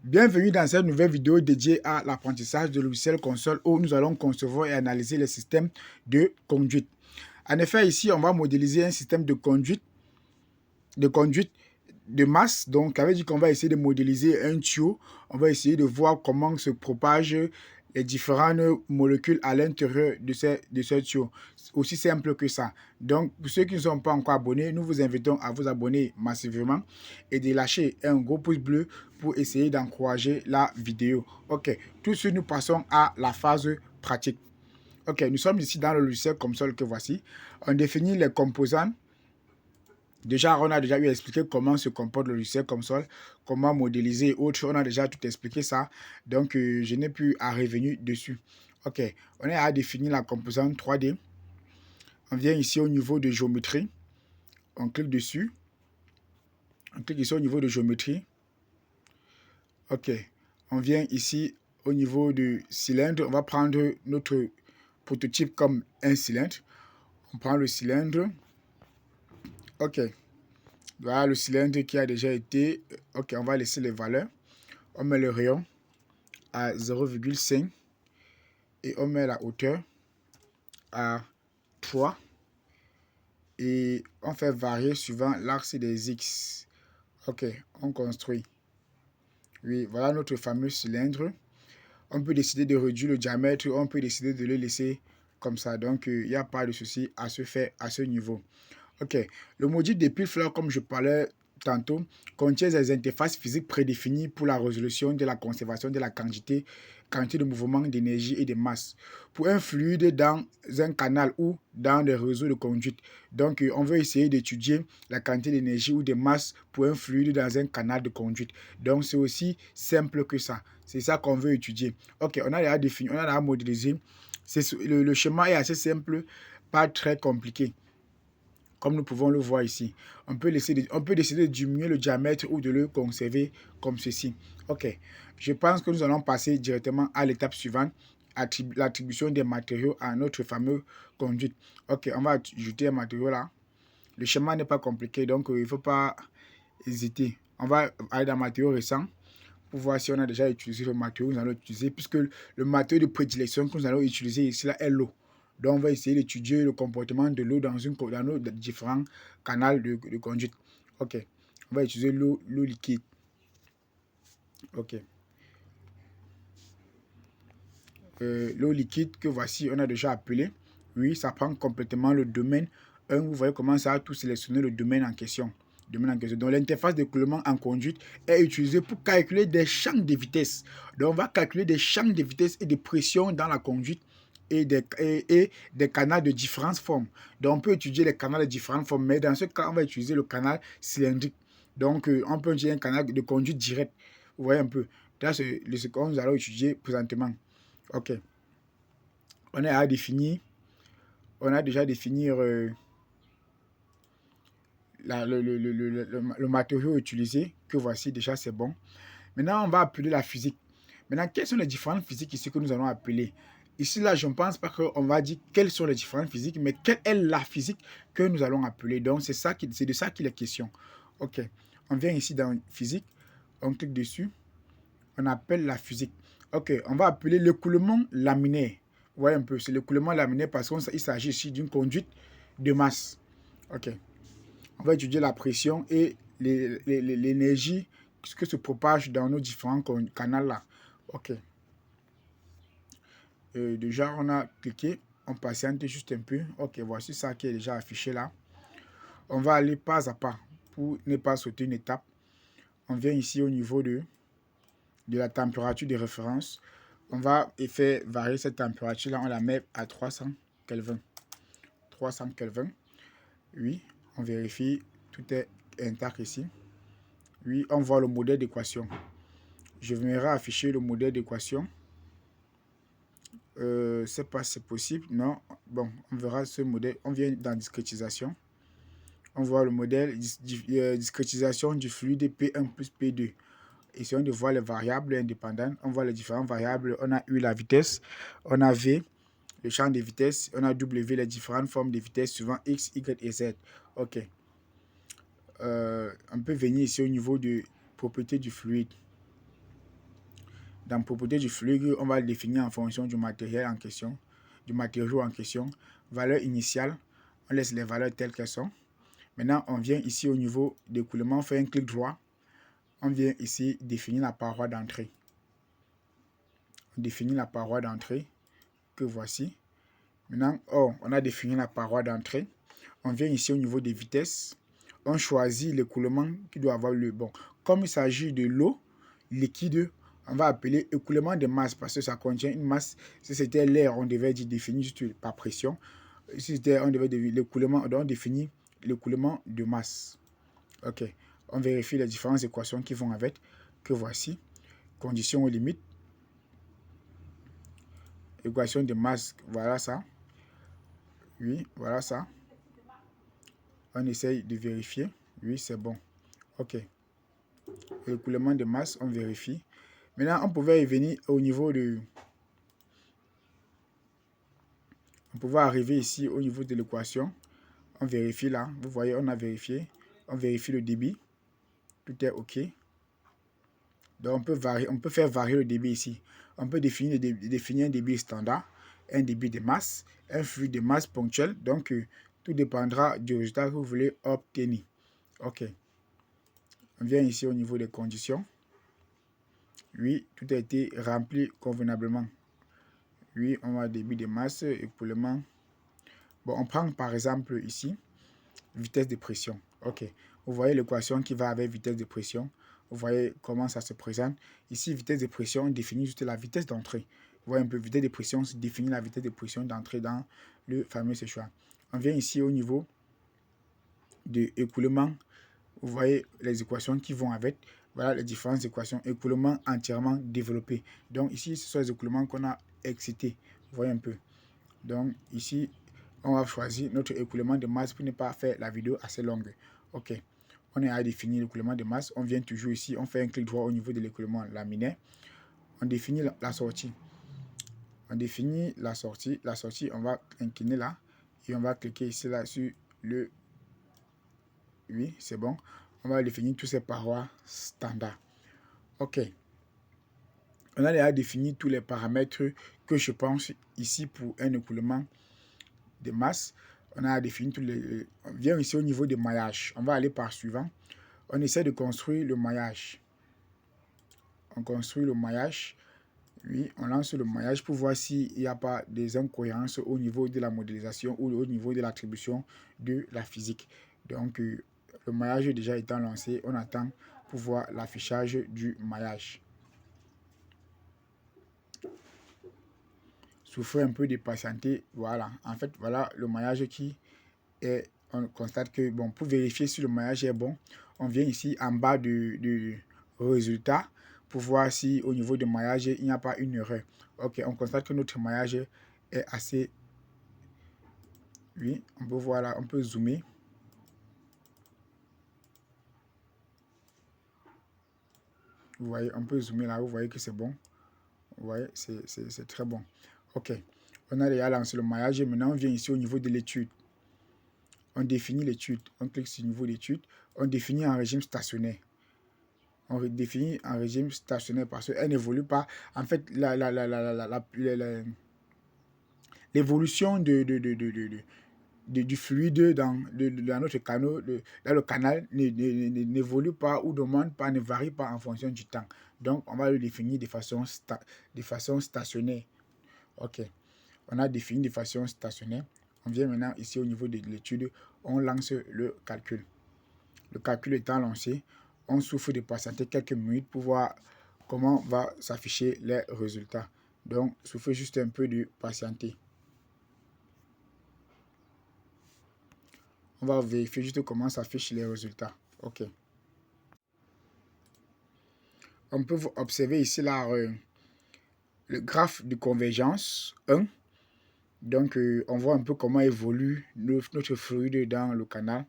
Bienvenue dans cette nouvelle vidéo dédiée à l'apprentissage de logiciels console où nous allons concevoir et analyser les systèmes de conduite. En effet, ici, on va modéliser un système de conduite de masse. Donc, ça veut dire qu'on va essayer de modéliser un tuyau. On va essayer de voir comment se propagent les différentes molécules à l'intérieur de ce tuyau. Aussi simple que ça. Donc, pour ceux qui ne sont pas encore abonnés, nous vous invitons à vous abonner massivement et de lâcher un gros pouce bleu pour essayer d'encourager la vidéo. Ok, tout de suite, nous passons à la phase pratique. Ok, nous sommes ici dans le logiciel console que voici. On définit les composants. Déjà, on a déjà eu à expliquer comment se comporte le logiciel console, comment modéliser et autres. On a déjà tout expliqué ça. Donc, je n'ai plus à revenir dessus. Ok, on est à définir la composante 3D. On vient ici au niveau de géométrie. On clique dessus. On clique ici au niveau de géométrie. Ok, on vient ici au niveau du cylindre. On va prendre notre prototype comme un cylindre. On prend le cylindre. Ok, voilà le cylindre qui a déjà été. Ok, on va laisser les valeurs. On met le rayon à 0,5 et on met la hauteur à 3 et on fait varier suivant l'axe des X. Ok, on construit. Oui, voilà notre fameux cylindre. On peut décider de réduire le diamètre, on peut décider de le laisser comme ça. Donc, il n'y a pas de souci à se faire à ce niveau. Ok, le module de Pillflower, comme je parlais tantôt, contient des interfaces physiques prédéfinies pour la résolution de la conservation de la quantité de mouvement, d'énergie et de masse pour un fluide dans un canal ou dans des réseaux de conduite. Donc, on veut essayer d'étudier la quantité d'énergie ou de masse pour un fluide dans un canal de conduite. Donc, c'est aussi simple que ça. C'est ça qu'on veut étudier. Ok, on a déjà défini, on a déjà modélisé. Le schéma est assez simple, pas très compliqué. Comme nous pouvons le voir ici, on peut décider de diminuer le diamètre ou de le conserver comme ceci. Ok, je pense que nous allons passer directement à l'étape suivante, l'attribution des matériaux à notre fameux conduite. Ok, on va ajouter un matériau là. Le schéma n'est pas compliqué, donc il ne faut pas hésiter. On va aller dans matériaux récents pour voir si on a déjà utilisé le matériau que nous allons utiliser, puisque le matériau de prédilection que nous allons utiliser ici là est l'eau. Donc, on va essayer d'étudier le comportement de l'eau dans nos différents canaux de conduite. Ok. On va utiliser l'eau liquide. Ok. L'eau liquide que voici, on a déjà appelé. Oui, ça prend complètement le domaine 1. Vous voyez comment ça a tout sélectionné le domaine en question. Donc, l'interface d'écoulement en conduite est utilisée pour calculer des champs de vitesse. Donc, on va calculer des champs de vitesse et de pression dans la conduite et des canaux de différentes formes. Donc, on peut étudier les canaux de différentes formes, mais dans ce cas, on va utiliser le canal cylindrique. Donc, on peut utiliser un canal de conduite direct. Vous voyez un peu. Là, c'est ce que nous allons étudier présentement. Ok. On a déjà défini le matériau utilisé, que voici déjà, c'est bon. Maintenant, on va appeler la physique. Maintenant, quelles sont les différentes physiques ici que nous allons appeler? Ici, là, je ne pense pas qu'on va dire quelles sont les différentes physiques, mais quelle est la physique que nous allons appeler. Donc, c'est de ça qu'il est question. Ok. On vient ici dans physique, on clique dessus, on appelle la physique. Ok, on va appeler l'écoulement laminaire. Vous voyez un peu, c'est l'écoulement laminaire parce qu'il s'agit ici d'une conduite de masse. Ok, on va étudier la pression et l'énergie que se propage dans nos différents canaux là. Ok, déjà on a cliqué, on patiente juste un peu. Ok, voici ça qui est déjà affiché là. On va aller pas à pas pour ne pas sauter une étape. On vient ici au niveau de la température de référence. On va faire varier cette température-là. On la met à 300 Kelvin. 300 Kelvin. Oui, on vérifie. Tout est intact ici. Oui, on voit le modèle d'équation. Je viendrai afficher le modèle d'équation. C'est pas si c'est possible. Non. Bon, on verra ce modèle. On vient dans discrétisation. On voit le modèle discrétisation du fluide P1 plus P2. Essayons de voir les variables indépendantes. On voit les différentes variables. On a eu la vitesse. On a V, le champ de vitesse. On a W, les différentes formes de vitesse suivant X, Y et Z. Ok. On peut venir ici au niveau de propriété du fluide. Dans propriété du fluide, on va le définir en fonction du matériel en question, du matériau en question. Valeur initiale, on laisse les valeurs telles qu'elles sont. Maintenant, on vient ici au niveau d'écoulement, on fait un clic droit. On vient ici définir la paroi d'entrée. On définit la paroi d'entrée que voici. Maintenant, on a défini la paroi d'entrée. On vient ici au niveau des vitesses. On choisit l'écoulement qui doit avoir le bon. Comme il s'agit de l'eau liquide, on va appeler écoulement de masse parce que ça contient une masse. Si c'était l'air, on devait définir juste par pression. Si c'était, on devait l'écoulement, on définit l'écoulement de masse. Ok. On vérifie les différentes équations qui vont avec, que voici. Conditions aux limites. Équation de masse, voilà ça. Oui, voilà ça. On essaye de vérifier. Oui, c'est bon. Ok. L'écoulement de masse, on vérifie. Maintenant, on pouvait y venir au niveau de... On pouvait arriver ici au niveau de l'équation. On vérifie là. Vous voyez, on a vérifié. On vérifie le débit. Tout est OK. Donc, on peut faire varier le débit ici. On peut définir un débit standard, un débit de masse, un flux de masse ponctuel. Donc, tout dépendra du résultat que vous voulez obtenir. OK. On vient ici au niveau des conditions. Oui, tout a été rempli convenablement. Oui, on a débit de masse, écoulement. Bon, on prend par exemple ici, vitesse de pression. OK. Vous voyez l'équation qui va avec vitesse de pression. Vous voyez comment ça se présente. Ici, vitesse de pression, on définit juste la vitesse d'entrée. Vous voyez un peu, vitesse de pression, on définit la vitesse de pression d'entrée dans le fameux séchoir. On vient ici au niveau de écoulement. Vous voyez les équations qui vont avec. Voilà les différentes équations. Écoulement entièrement développé. Donc ici, ce sont les écoulements qu'on a excités. Vous voyez un peu. Donc ici, on va choisir notre écoulement de masse pour ne pas faire la vidéo assez longue. OK. On est à définir l'écoulement de masse. On vient toujours ici, on fait un clic droit au niveau de l'écoulement laminaire. On définit la sortie. On définit la sortie. La sortie, on va incliner là. Et on va cliquer ici là sur le... Oui, c'est bon. On va définir tous ces parois standards. OK. On a déjà défini tous les paramètres que je pense ici pour un écoulement de masse. On a défini tous les... On vient ici au niveau des maillages. On va aller par suivant. On essaie de construire le maillage. On construit le maillage. Oui, on lance le maillage pour voir s'il n'y a pas des incohérences au niveau de la modélisation ou au niveau de l'attribution de la physique. Donc, le maillage déjà étant lancé, on attend pour voir l'affichage du maillage. Souffrez un peu de patienter. Voilà, en fait, voilà le maillage qui est... On constate que, bon, pour vérifier si le maillage est bon, on vient ici en bas du résultat pour voir si au niveau du maillage, il n'y a pas une erreur. Ok, on constate que notre maillage est assez... Oui, on peut voir là, on peut zoomer. Vous voyez, on peut zoomer là, vous voyez que c'est bon. Vous voyez, c'est très bon. Ok, on a déjà lancé le maillage. Maintenant, on vient ici au niveau de l'étude. On définit l'étude. On clique sur le niveau d'étude. On définit un régime stationnaire. On définit un régime stationnaire parce qu'elle n'évolue pas. En fait, l'évolution du fluide dans notre canal, dans le canal n'évolue pas ou demande pas, ne varie pas en fonction du temps. Donc, on va le définir de façon stationnaire. OK. On a défini de façon stationnaire. On vient maintenant ici au niveau de l'étude, on lance le calcul. Le calcul étant lancé, on souffre de patienter quelques minutes pour voir comment va s'afficher les résultats. Donc, souffrez juste un peu de patienter. On va vérifier juste comment s'affichent les résultats. OK. On peut observer ici là, le graphe de convergence 1. Donc, on voit un peu comment évolue notre fluide dans le canal.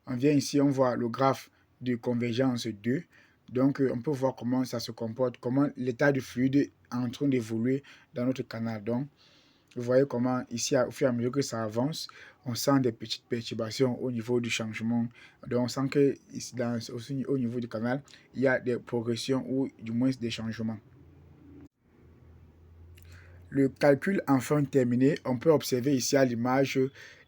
On vient ici, on voit le graphe de convergence 2. Donc, on peut voir comment ça se comporte, comment l'état du fluide est en train d'évoluer dans notre canal. Donc, vous voyez comment ici, au fur et à mesure que ça avance, on sent des petites perturbations au niveau du changement. Donc, on sent que aussi au niveau du canal, il y a des progressions ou du moins des changements. le calcul enfin terminé, on peut observer ici à l'image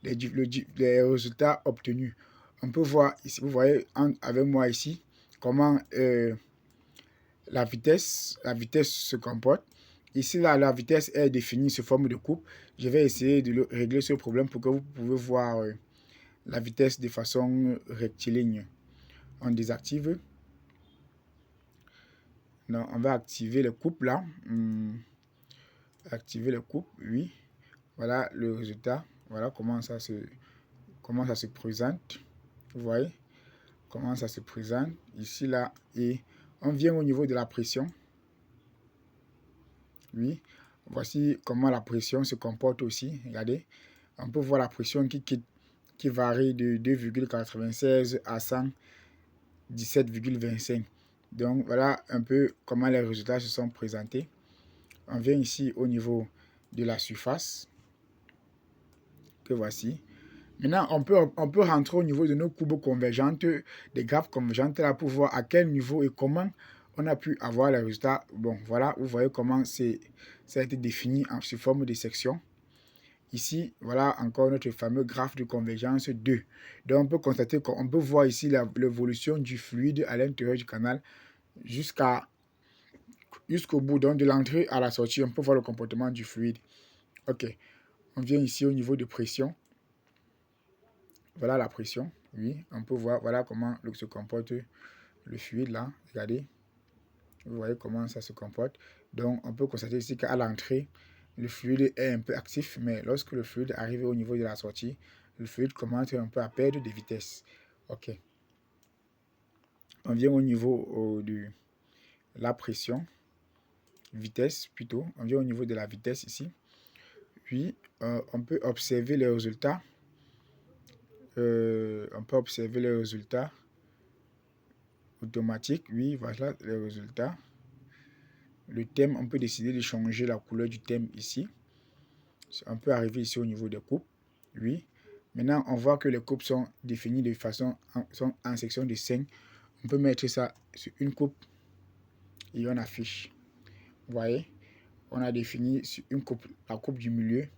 les résultats obtenus. On peut voir ici, vous voyez avec moi ici, comment la vitesse se comporte. Ici, là, la vitesse est définie sous forme de coupe. Je vais essayer de régler ce problème pour que vous pouvez voir la vitesse de façon rectiligne. On désactive. Non, on va activer les coupes là. Activer les coupes, oui. Voilà le résultat. Voilà comment ça se présente. Vous voyez comment ça se présente ici, là. Et on vient au niveau de la pression. Oui. Voici comment la pression se comporte aussi. Regardez. On peut voir la pression qui varie de 2,96 à 117,25. Donc, voilà un peu comment les résultats se sont présentés. On vient ici au niveau de la surface. Que voici. Maintenant, on peut rentrer au niveau de nos courbes convergentes, des graphes convergentes là pour voir à quel niveau et comment on a pu avoir les résultats. Bon, voilà, vous voyez comment ça a été défini sous forme de section. Ici, voilà encore notre fameux graphe de convergence 2. Donc, on peut constater qu'on peut voir ici l'évolution du fluide à l'intérieur du canal jusqu'au bout, donc de l'entrée à la sortie. On peut voir le comportement du fluide. Ok, on vient ici au niveau de pression. Voilà la pression, oui, on peut voir, voilà comment se comporte le fluide là, regardez, vous voyez comment ça se comporte. Donc on peut constater ici qu'à l'entrée, le fluide est un peu actif, mais lorsque le fluide arrive au niveau de la sortie, le fluide commence un peu à perdre de vitesse. Ok. On vient au niveau de la pression, vitesse plutôt, on vient au niveau de la vitesse ici. Puis on peut observer les résultats. Automatiques, oui, voilà les résultats. Le thème, on peut décider de changer la couleur du thème ici. On peut arriver ici au niveau des coupes, oui. Maintenant, on voit que les coupes sont définies de façon, sont en section de 5. On peut mettre ça sur une coupe et on affiche. Vous voyez, on a défini sur une coupe, la coupe du milieu,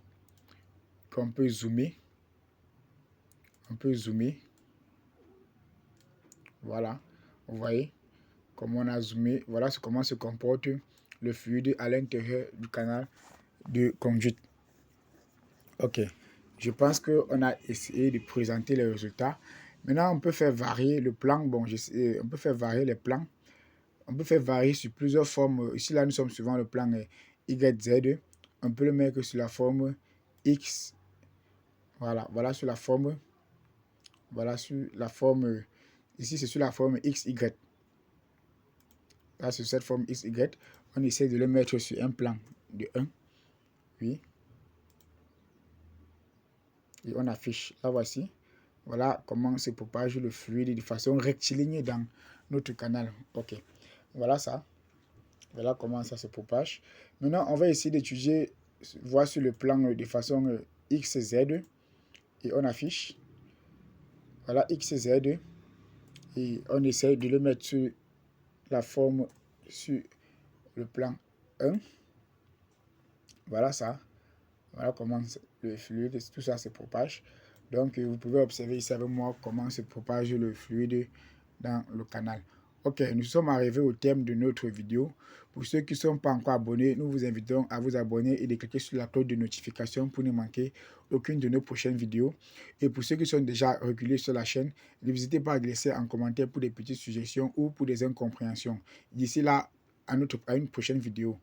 qu'on peut zoomer. On peut zoomer. Voilà, vous voyez comment on a zoomé. Voilà comment se comporte le fluide à l'intérieur du canal de conduite. Ok, je pense qu'on a essayé de présenter les résultats. Maintenant, on peut faire varier le plan. Bon, on peut faire varier les plans. On peut faire varier sur plusieurs formes. Ici, là, nous sommes suivant le plan YZ. On peut le mettre sur la forme X. Voilà, voilà sur la forme. Voilà sur la forme. Ici, c'est sur la forme XY. Là, sur cette forme XY, on essaie de le mettre sur un plan de 1. Oui. Et on affiche. Là, voici. Voilà comment se propage le fluide de façon rectiligne dans notre canal. Ok. Voilà ça. Voilà comment ça se propage. Maintenant, on va essayer d'étudier, voir sur le plan de façon XZ. Et on affiche. Voilà XZ. Et on essaie de le mettre sur la forme, sur le plan 1. Voilà ça. Voilà comment le fluide, tout ça se propage. Donc, vous pouvez observer ici avec moi comment se propage le fluide dans le canal. Ok, nous sommes arrivés au terme de notre vidéo. Pour ceux qui ne sont pas encore abonnés, nous vous invitons à vous abonner et de cliquer sur la cloche de notification pour ne manquer aucune de nos prochaines vidéos. Et pour ceux qui sont déjà réguliers sur la chaîne, n'hésitez pas à laisser en commentaire pour des petites suggestions ou pour des incompréhensions. D'ici là, à une prochaine vidéo.